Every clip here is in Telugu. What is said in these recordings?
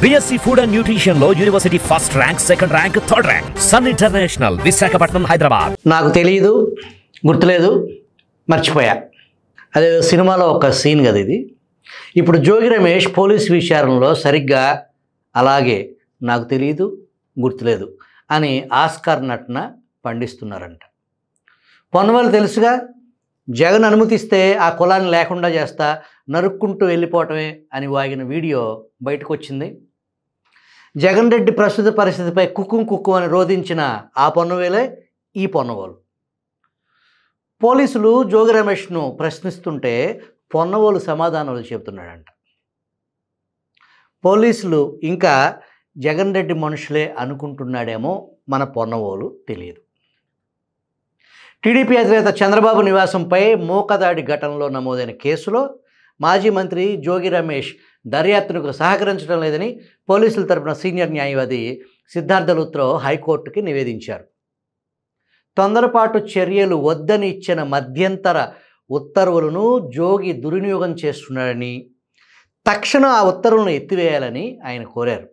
BSc Food and Nutrition లో university first rank, second rank, third rank. Sun International, Visakhapatnam, Hyderabad. నాకు తెలియదు, గుర్తులేదు, మర్చిపోయా. అదే సినిమాలో ఒక సీన్ కదా ఇది. ఇప్పుడు జోగి రమేష్ పోలీస్ విచారణలో సరిగ్గా అలాగే నాకు తెలియదు, గుర్తులేదు అని ఆస్కార్ నటన పండిస్తున్నారంట. పొన్నవాళ్ళు తెలుసుగా, జగన్ అనుమతిస్తే ఆ కులాన్ని లేకుండా చేస్తా, నరుక్కుంటూ వెళ్ళిపోవటమే అని వాగిన వీడియో బయటకు వచ్చింది. జగన్ రెడ్డి ప్రస్తుత పరిస్థితిపై కుక్కు అని రోధించిన ఆ పొన్నవేలే ఈ పొన్నవోలు. పోలీసులు జోగి రమేష్ను ప్రశ్నిస్తుంటే పొన్నవోలు సమాధానాలు చెబుతున్నాడంట. పోలీసులు ఇంకా జగన్ రెడ్డి మనుషులే అనుకుంటున్నాడేమో మన పొన్నవోలు తెలియదు. టీడీపీ అధినేత చంద్రబాబు నివాసంపై మూకదాడి ఘటనలో నమోదైన కేసులో మాజీ మంత్రి జోగి రమేష్ దర్యాప్తునకు సహకరించడం లేదని పోలీసుల తరపున సీనియర్ న్యాయవాది సిద్ధార్థ లూత్రో హైకోర్టుకి నివేదించారు. తొందరపాటు చర్యలు వద్దని ఇచ్చిన మధ్యంతర ఉత్తర్వులను జోగి దుర్వినియోగం చేస్తున్నాడని, తక్షణం ఆ ఉత్తర్వులను ఎత్తివేయాలని ఆయన కోరారు.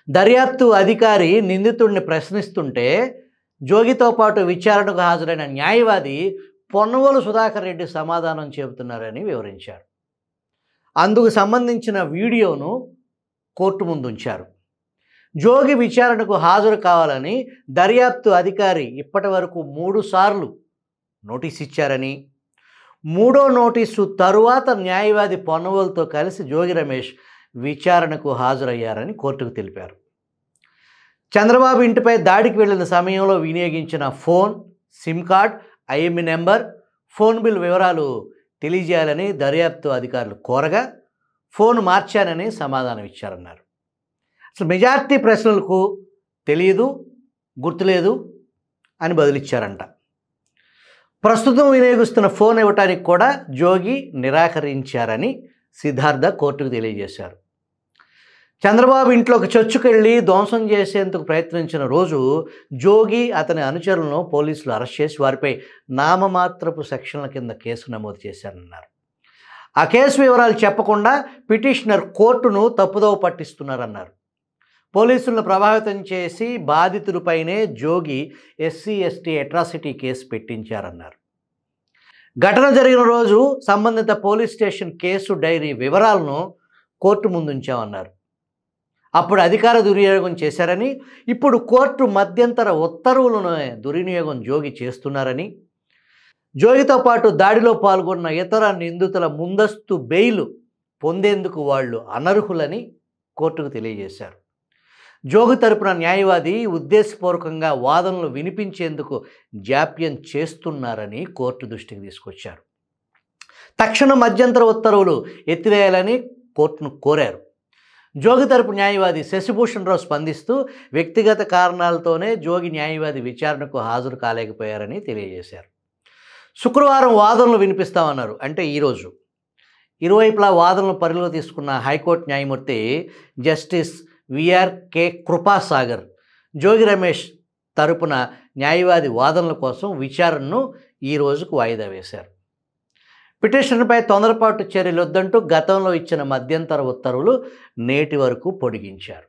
దర్యాప్తు అధికారి నిందితుడిని ప్రశ్నిస్తుంటే జోగితో పాటు విచారణకు హాజరైన న్యాయవాది పొన్నవోలు సుధాకర్ రెడ్డి సమాధానం చెబుతున్నారని వివరించారు. అందుకు సంబంధించిన వీడియోను కోర్టు ముందు ఉంచారు. జోగి విచారణకు హాజరు కావాలని దర్యాప్తు అధికారి ఇప్పటి వరకు 3 సార్లు నోటీస్ ఇచ్చారని, 3వ నోటీసు తరువాత న్యాయవాది పొన్నవోలుతో కలిసి జోగి రమేష్ విచారణకు హాజరయ్యారని కోర్టుకు తెలిపారు. చంద్రబాబు ఇంటిపై దాడికి వెళ్లిన సమయంలో వినియోగించిన phone, SIM card, IME number, phone bill వివరాలు తెలియజేయాలని దర్యాప్తు అధికారులు కోరగా ఫోన్ మార్చానని సమాధానం ఇచ్చారన్నారు. అసలు మెజార్టీ ప్రశ్నలకు తెలియదు, గుర్తులేదు అని బదులిచ్చారంట. ప్రస్తుతం వినియోగిస్తున్న ఫోన్ ఇవ్వటానికి కూడా జోగి నిరాకరించారని సిద్ధార్థ కోర్టుకు తెలియజేశారు. చంద్రబాబు ఇంట్లోకి చొచ్చుకెళ్ళి ధ్వంసం చేసేందుకు ప్రయత్నించిన రోజు జోగి అతని అనుచరులను పోలీసులు అరెస్ట్ చేసి వారిపై నామమాత్రపు సెక్షన్ల కింద కేసు నమోదు చేశారన్నారు. ఆ కేసు వివరాలు చెప్పకుండా పిటిషనర్ కోర్టును తప్పుదోవ పట్టిస్తున్నారన్నారు. పోలీసులను ప్రభావితం చేసి బాధితులపైనే జోగి SC/ST అట్రాసిటీ కేసు పెట్టించారన్నారు. ఘటన జరిగిన రోజు సంబంధిత పోలీస్ స్టేషన్ కేసు డైరీ వివరాలను కోర్టు ముందుంచామన్నారు. అప్పుడు అధికార దుర్వినియోగం చేశారని, ఇప్పుడు కోర్టు మధ్యంతర ఉత్తర్వులను దుర్వినియోగం జోగి చేస్తున్నారని, జోగితో పాటు దాడిలో పాల్గొన్న ఇతర నిందితుల ముందస్తు బెయిల్ పొందేందుకు వాళ్ళు అనర్హులని కోర్టుకు తెలియజేశారు. జోగి తరపున న్యాయవాది ఉద్దేశపూర్వకంగా వాదనలు వినిపించేందుకు జాప్యం చేస్తున్నారని కోర్టు దృష్టికి తీసుకొచ్చారు. తక్షణ మధ్యంతర ఉత్తర్వులు ఎత్తివేయాలని కోర్టును కోరారు. జోగి తరపు న్యాయవాది శశిభూషణ్ రావు స్పందిస్తూ వ్యక్తిగత కారణాలతోనే జోగి న్యాయవాది విచారణకు హాజరు కాలేకపోయారని తెలియజేశారు. శుక్రవారం వాదనలు వినిపిస్తామన్నారు. అంటే ఈరోజు ఇరువైపులా వాదనలు పరిలో తీసుకున్న హైకోర్టు న్యాయమూర్తి జస్టిస్ VRK కృపాసాగర్ జోగి రమేష్ తరపున న్యాయవాది వాదనల కోసం విచారణను ఈ రోజుకు వాయిదా వేశారు. పిటిషన్పై తొందరపాటు చర్యలు వద్దంటూ గతంలో ఇచ్చిన మధ్యంతర ఉత్తర్వులు నేటి వరకు పొడిగించారు.